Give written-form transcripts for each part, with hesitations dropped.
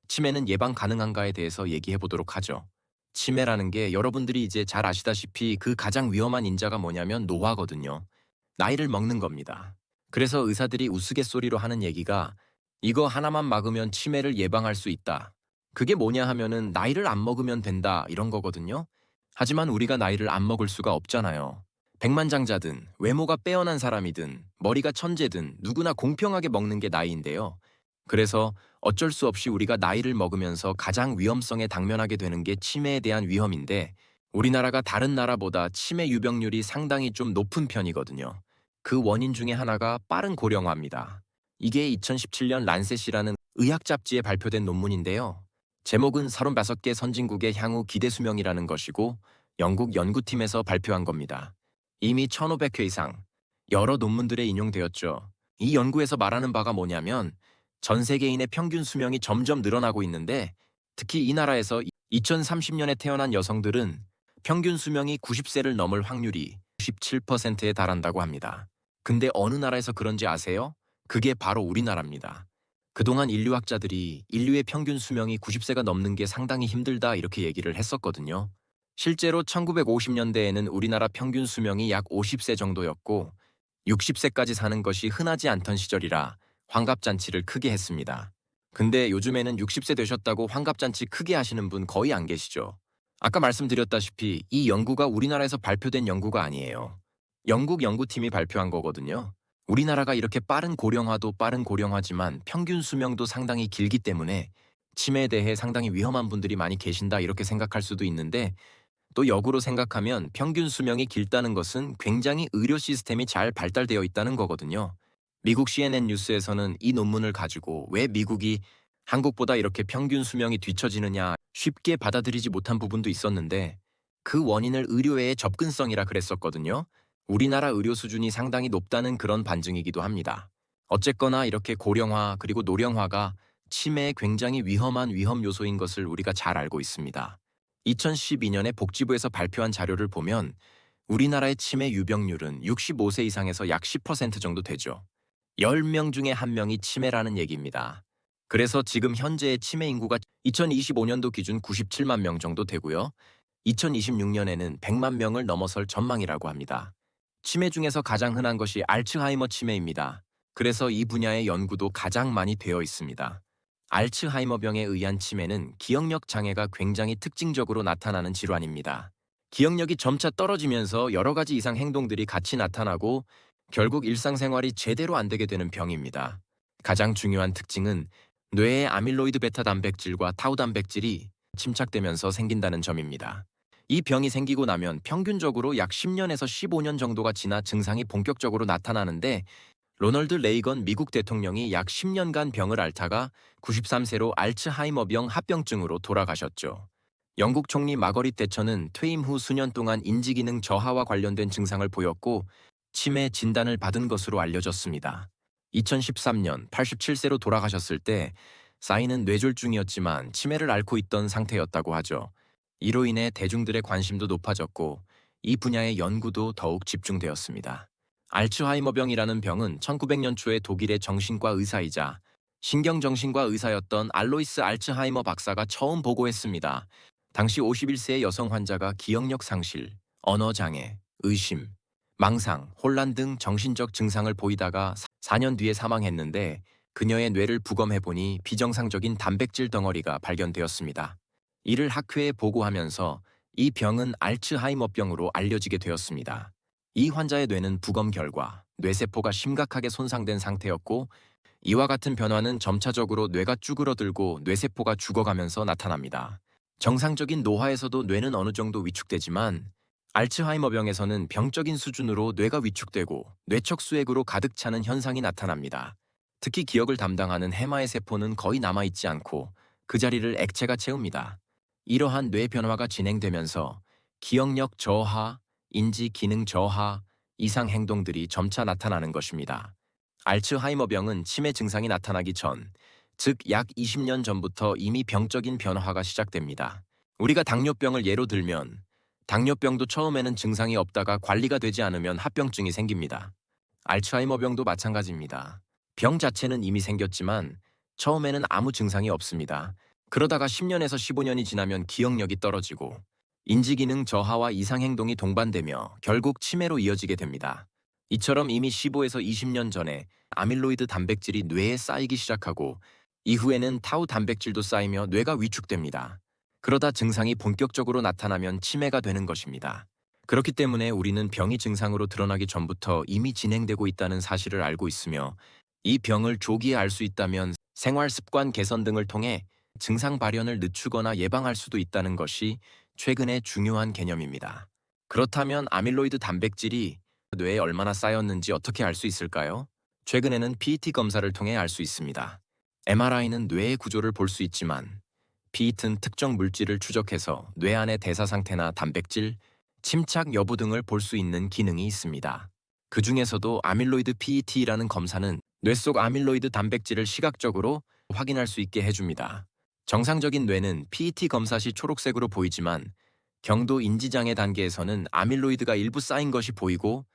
치매는 예방 가능한가에 대해서 얘기해 보도록 하죠. 치매라는 게 여러분들이 이제 잘 아시다시피 그 가장 위험한 인자가 뭐냐면 노화거든요. 나이를 먹는 겁니다. 그래서 의사들이 우스갯소리로 하는 얘기가 이거 하나만 막으면 치매를 예방할 수 있다. 그게 뭐냐 하면은 나이를 안 먹으면 된다 이런 거거든요. 하지만 우리가 나이를 안 먹을 수가 없잖아요. 백만장자든 외모가 빼어난 사람이든 머리가 천재든 누구나 공평하게 먹는 게 나이인데요. 그래서 어쩔 수 없이 우리가 나이를 먹으면서 가장 위험성에 당면하게 되는 게 치매에 대한 위험인데 우리나라가 다른 나라보다 치매 유병률이 상당히 좀 높은 편이거든요. 그 원인 중에 하나가 빠른 고령화입니다. 이게 2017년 란셋이라는 의학 잡지에 발표된 논문인데요. 제목은 35개 선진국의 향후 기대 수명이라는 것이고 영국 연구팀에서 발표한 겁니다. 이미 1500회 이상 여러 논문들에 인용되었죠. 이 연구에서 말하는 바가 뭐냐면 전 세계인의 평균 수명이 점점 늘어나고 있는데 특히 이 나라에서 2030년에 태어난 여성들은 평균 수명이 90세를 넘을 확률이 97%에 달한다고 합니다. 근데 어느 나라에서 그런지 아세요? 그게 바로 우리나라입니다. 그동안 인류학자들이 인류의 평균 수명이 90세가 넘는 게 상당히 힘들다 이렇게 얘기를 했었거든요. 실제로 1950년대에는 우리나라 평균 수명이 약 50세 정도였고 60세까지 사는 것이 흔하지 않던 시절이라 환갑잔치를 크게 했습니다. 근데 요즘에는 60세 되셨다고 환갑잔치 크게 하시는 분 거의 안 계시죠. 아까 말씀드렸다시피 이 연구가 우리나라에서 발표된 연구가 아니에요. 영국 연구팀이 발표한 거거든요. 우리나라가 이렇게 빠른 고령화도 빠른 고령화지만 평균 수명도 상당히 길기 때문에 치매에 대해 상당히 위험한 분들이 많이 계신다 이렇게 생각할 수도 있는데 또 역으로 생각하면 평균 수명이 길다는 것은 굉장히 의료 시스템이 잘 발달되어 있다는 거거든요. 미국 CNN 뉴스에서는 이 논문을 가지고 왜 미국이 한국보다 이렇게 평균 수명이 뒤처지느냐 쉽게 받아들이지 못한 부분도 있었는데 그 원인을 의료의 접근성이라 그랬었거든요. 우리나라 의료 수준이 상당히 높다는 그런 반증이기도 합니다. 어쨌거나 이렇게 고령화 그리고 노령화가 치매에 굉장히 위험한 위험 요소인 것을 우리가 잘 알고 있습니다. 2012년에 복지부에서 발표한 자료를 보면 우리나라의 치매 유병률은 65세 이상에서 약 10% 정도 되죠. 10명 중에 1명이 치매라는 얘기입니다. 그래서 지금 현재의 치매 인구가 2025년도 기준 97만 명 정도 되고요. 2026년에는 100만 명을 넘어설 전망이라고 합니다. 치매 중에서 가장 흔한 것이 알츠하이머 치매입니다. 그래서 이 분야의 연구도 가장 많이 되어 있습니다. 알츠하이머병에 의한 치매는 기억력 장애가 굉장히 특징적으로 나타나는 질환입니다. 기억력이 점차 떨어지면서 여러 가지 이상 행동들이 같이 나타나고 결국 일상생활이 제대로 안 되게 되는 병입니다. 가장 중요한 특징은 뇌의 아밀로이드 베타 단백질과 타우 단백질이 침착되면서 생긴다는 점입니다. 이 병이 생기고 나면 평균적으로 약 10년에서 15년 정도가 지나 증상이 본격적으로 나타나는데 로널드 레이건 미국 대통령이 약 10년간 병을 앓다가 93세로 알츠하이머병 합병증으로 돌아가셨죠. 영국 총리 마거릿 대처는 퇴임 후 수년 동안 인지기능 저하와 관련된 증상을 보였고 치매 진단을 받은 것으로 알려졌습니다. 2013년 87세로 돌아가셨을 때 사인은 뇌졸중이었지만 치매를 앓고 있던 상태였다고 하죠. 이로 인해 대중들의 관심도 높아졌고 이 분야의 연구도 더욱 집중되었습니다. 알츠하이머병이라는 병은 1900년 초에 독일의 정신과 의사이자 신경정신과 의사였던 알로이스 알츠하이머 박사가 처음 보고했습니다. 당시 51세의 여성 환자가 기억력 상실, 언어장애, 의심, 망상, 혼란 등 정신적 증상을 보이다가 4년 뒤에 사망했는데 그녀의 뇌를 부검해보니 비정상적인 단백질 덩어리가 발견되었습니다. 이를 학회에 보고하면서 이 병은 알츠하이머병으로 알려지게 되었습니다. 이 환자의 뇌는 부검 결과 뇌세포가 심각하게 손상된 상태였고 이와 같은 변화는 점차적으로 뇌가 쭈그러들고 뇌세포가 죽어가면서 나타납니다. 정상적인 노화에서도 뇌는 어느 정도 위축되지만 알츠하이머병에서는 병적인 수준으로 뇌가 위축되고 뇌척 수액으로 가득 차는 현상이 나타납니다. 특히 기억을 담당하는 해마의 세포는 거의 남아있지 않고 그 자리를 액체가 채웁니다. 이러한 뇌 변화가 진행되면서 기억력 저하, 인지 기능 저하, 이상 행동들이 점차 나타나는 것입니다. 알츠하이머병은 치매 증상이 나타나기 전, 즉 약 20년 전부터 이미 병적인 변화가 시작됩니다. 우리가 당뇨병을 예로 들면 당뇨병도 처음에는 증상이 없다가 관리가 되지 않으면 합병증이 생깁니다. 알츠하이머병도 마찬가지입니다. 병 자체는 이미 생겼지만 처음에는 아무 증상이 없습니다. 그러다가 10년에서 15년이 지나면 기억력이 떨어지고 인지기능 저하와 이상행동이 동반되며 결국 치매로 이어지게 됩니다. 이처럼 이미 15에서 20년 전에 아밀로이드 단백질이 뇌에 쌓이기 시작하고 이후에는 타우 단백질도 쌓이며 뇌가 위축됩니다. 그러다 증상이 본격적으로 나타나면 치매가 되는 것입니다. 그렇기 때문에 우리는 병이 증상으로 드러나기 전부터 이미 진행되고 있다는 사실을 알고 있으며 이 병을 조기에 알 수 있다면 생활 습관 개선 등을 통해 증상 발현을 늦추거나 예방할 수도 있다는 것이 최근의 중요한 개념입니다. 그렇다면 아밀로이드 단백질이 뇌에 얼마나 쌓였는지 어떻게 알 수 있을까요? 최근에는 PET 검사를 통해 알 수 있습니다. MRI는 뇌의 구조를 볼 수 있지만 PET는 특정 물질을 추적해서 뇌 안의 대사 상태나 단백질, 침착 여부 등을 볼 수 있는 기능이 있습니다. 그 중에서도 아밀로이드 PET라는 검사는 뇌 속 아밀로이드 단백질을 시각적으로 확인할 수 있게 해줍니다. 정상적인 뇌는 PET 검사 시 초록색으로 보이지만 경도 인지장애 단계에서는 아밀로이드가 일부 쌓인 것이 보이고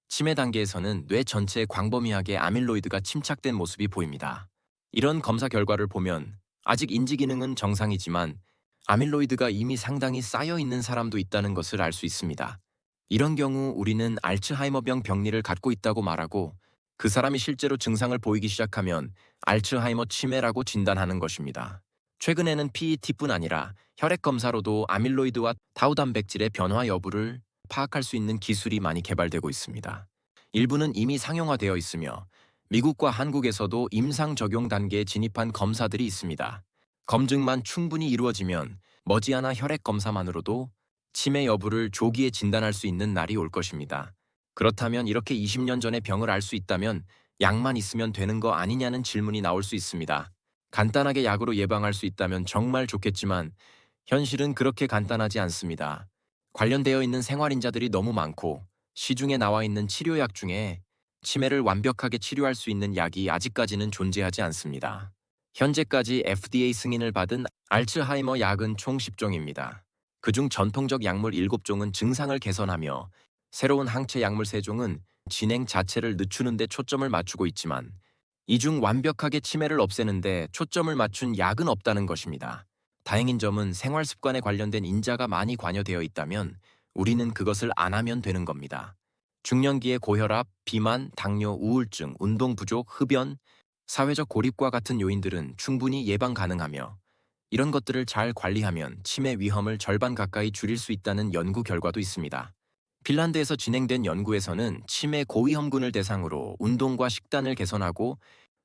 치매 단계에서는 뇌 전체에 광범위하게 아밀로이드가 침착된 모습이 보입니다. 이런 검사 결과를 보면 아직 인지 기능은 정상이지만 아밀로이드가 이미 상당히 쌓여 있는 사람도 있다는 것을 알 수 있습니다. 이런 경우 우리는 알츠하이머병 병리를 갖고 있다고 말하고 그 사람이 실제로 증상을 보이기 시작하면 알츠하이머 치매라고 진단하는 것입니다. 최근에는 PET뿐 아니라 혈액 검사로도 아밀로이드와 타우 단백질의 변화 여부를 파악할 수 있는 기술이 많이 개발되고 있습니다. 일부는 이미 상용화되어 있으며 미국과 한국에서도 임상 적용 단계에 진입한 검사들이 있습니다. 검증만 충분히 이루어지면 머지않아 혈액 검사만으로도 치매 여부를 조기에 진단할 수 있는 날이 올 것입니다. 그렇다면 이렇게 20년 전에 병을 알 수 있다면 약만 있으면 되는 거 아니냐는 질문이 나올 수 있습니다. 간단하게 약으로 예방할 수 있다면 정말 좋겠지만 현실은 그렇게 간단하지 않습니다. 관련되어 있는 생활인자들이 너무 많고 시중에 나와 있는 치료약 중에 치매를 완벽하게 치료할 수 있는 약이 아직까지는 존재하지 않습니다. 현재까지 FDA 승인을 받은 알츠하이머 약은 총 10종입니다. 그중 전통적 약물 7종은 증상을 개선하며 새로운 항체 약물 3종은 진행 자체를 늦추는 데 초점을 맞추고 있지만 이 중 완벽하게 치매를 없애는 데 초점을 맞춘 약은 없다는 것입니다. 다행인 점은 생활 습관에 관련된 인자가 많이 관여되어 있다면 우리는 그것을 안 하면 되는 겁니다. 중년기의 고혈압, 비만, 당뇨, 우울증, 운동 부족, 흡연, 사회적 고립과 같은 요인들은 충분히 예방 가능하며 이런 것들을 잘 관리하면 치매 위험을 절반 가까이 줄일 수 있다는 연구 결과도 있습니다. 핀란드에서 진행된 연구에서는 치매 고위험군을 대상으로 운동과 식단을 개선하고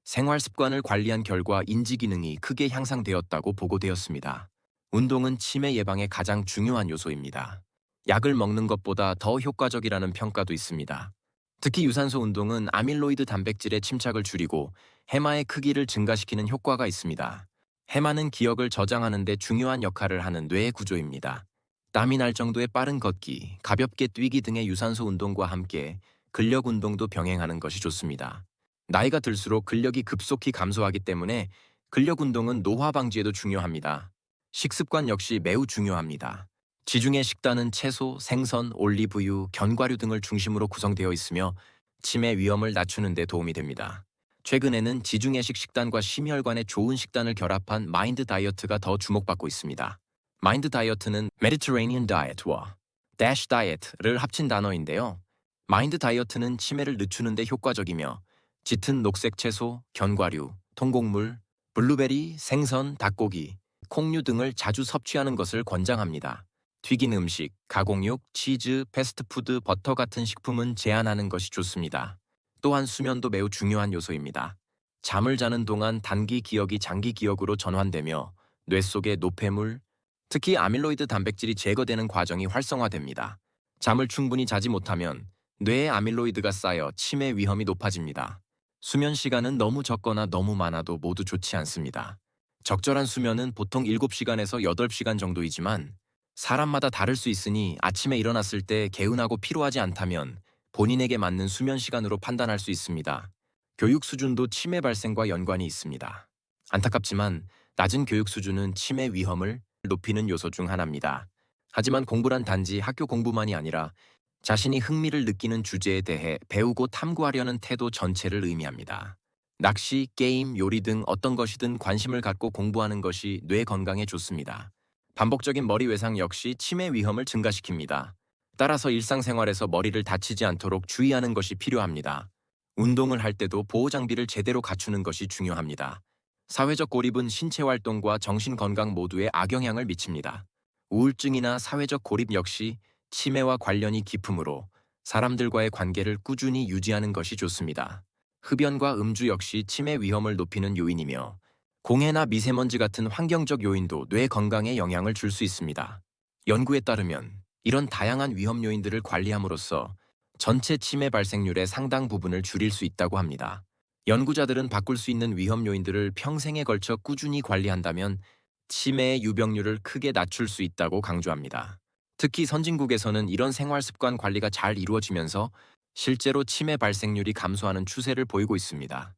생활 습관을 관리한 결과 인지 기능이 크게 향상되었다고 보고되었습니다. 운동은 치매 예방의 가장 중요한 요소입니다. 약을 먹는 것보다 더 효과적이라는 평가도 있습니다. 특히 유산소 운동은 아밀로이드 단백질의 침착을 줄이고 해마의 크기를 증가시키는 효과가 있습니다. 해마는 기억을 저장하는 데 중요한 역할을 하는 뇌의 구조입니다. 땀이 날 정도의 빠른 걷기, 가볍게 뛰기 등의 유산소 운동과 함께 근력 운동도 병행하는 것이 좋습니다. 나이가 들수록 근력이 급속히 감소하기 때문에 근력 운동은 노화 방지에도 중요합니다. 식습관 역시 매우 중요합니다. 지중해 식단은 채소, 생선, 올리브유, 견과류 등을 중심으로 구성되어 있으며 치매 위험을 낮추는 데 도움이 됩니다. 최근에는 지중해식 식단과 심혈관의 좋은 식단을 결합한 마인드 다이어트가 더 주목받고 있습니다. 마인드 다이어트는 Mediterranean Diet와 Dash Diet를 합친 단어인데요. 마인드 다이어트는 치매를 늦추는 데 효과적이며 짙은 녹색 채소, 견과류, 통곡물, 블루베리, 생선, 닭고기, 콩류 등을 자주 섭취하는 것을 권장합니다. 튀긴 음식, 가공육, 치즈, 패스트푸드, 버터 같은 식품은 제한하는 것이 좋습니다. 또한 수면도 매우 중요한 요소입니다. 잠을 자는 동안 단기 기억이 장기 기억으로 전환되며 뇌 속의 노폐물, 특히 아밀로이드 단백질이 제거되는 과정이 활성화됩니다. 잠을 충분히 자지 못하면 뇌에 아밀로이드가 쌓여 치매 위험이 높아집니다. 수면 시간은 너무 적거나 너무 많아도 모두 좋지 않습니다. 적절한 수면은 보통 7시간에서 8시간 정도이지만 사람마다 다를 수 있으니 아침에 일어났을 때 개운하고 피로하지 않다면 본인에게 맞는 수면 시간으로 판단할 수 있습니다. 교육 수준도 치매 발생과 연관이 있습니다. 안타깝지만 낮은 교육 수준은 치매 위험을 높이는 요소 중 하나입니다. 하지만 공부란 단지 학교 공부만이 아니라 자신이 흥미를 느끼는 주제에 대해 배우고 탐구하려는 태도 전체를 의미합니다. 낚시, 게임, 요리 등 어떤 것이든 관심을 갖고 공부하는 것이 뇌 건강에 좋습니다. 반복적인 머리 외상 역시 치매 위험을 증가시킵니다. 따라서 일상생활에서 머리를 다치지 않도록 주의하는 것이 필요합니다. 운동을 할 때도 보호 장비를 제대로 갖추는 것이 중요합니다. 사회적 고립은 신체 활동과 정신 건강 모두에 악영향을 미칩니다. 우울증이나 사회적 고립 역시 치매와 관련이 깊으므로 사람들과의 관계를 꾸준히 유지하는 것이 좋습니다. 흡연과 음주 역시 치매 위험을 높이는 요인이며 공해나 미세먼지 같은 환경적 요인도 뇌 건강에 영향을 줄 수 있습니다. 연구에 따르면 이런 다양한 위험 요인들을 관리함으로써 전체 치매 발생률의 상당 부분을 줄일 수 있다고 합니다. 연구자들은 바꿀 수 있는 위험 요인들을 평생에 걸쳐 꾸준히 관리한다면 치매의 유병률을 크게 낮출 수 있다고 강조합니다. 특히 선진국에서는 이런 생활 습관 관리가 잘 이루어지면서 실제로 치매 발생률이 감소하는 추세를 보이고 있습니다.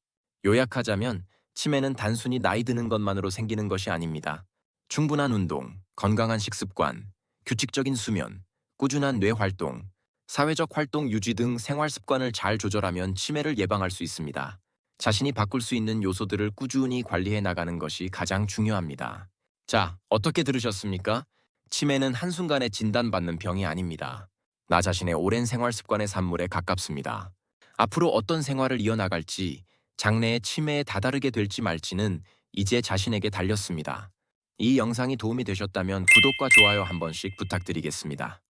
요약하자면 치매는 단순히 나이 드는 것만으로 생기는 것이 아닙니다. 충분한 운동, 건강한 식습관, 규칙적인 수면, 꾸준한 뇌 활동, 사회적 활동 유지 등 생활 습관을 잘 조절하면 치매를 예방할 수 있습니다. 자신이 바꿀 수 있는 요소들을 꾸준히 관리해 나가는 것이 가장 중요합니다. 자, 어떻게 들으셨습니까? 치매는 한순간에 진단받는 병이 아닙니다. 나 자신의 오랜 생활 습관의 산물에 가깝습니다. 앞으로 어떤 생활을 이어나갈지, 장래에 치매에 다다르게 될지 말지는 이제 자신에게 달렸습니다. 이 영상이 도움이 되셨다면 구독과 좋아요 한 번씩 부탁드리겠습니다.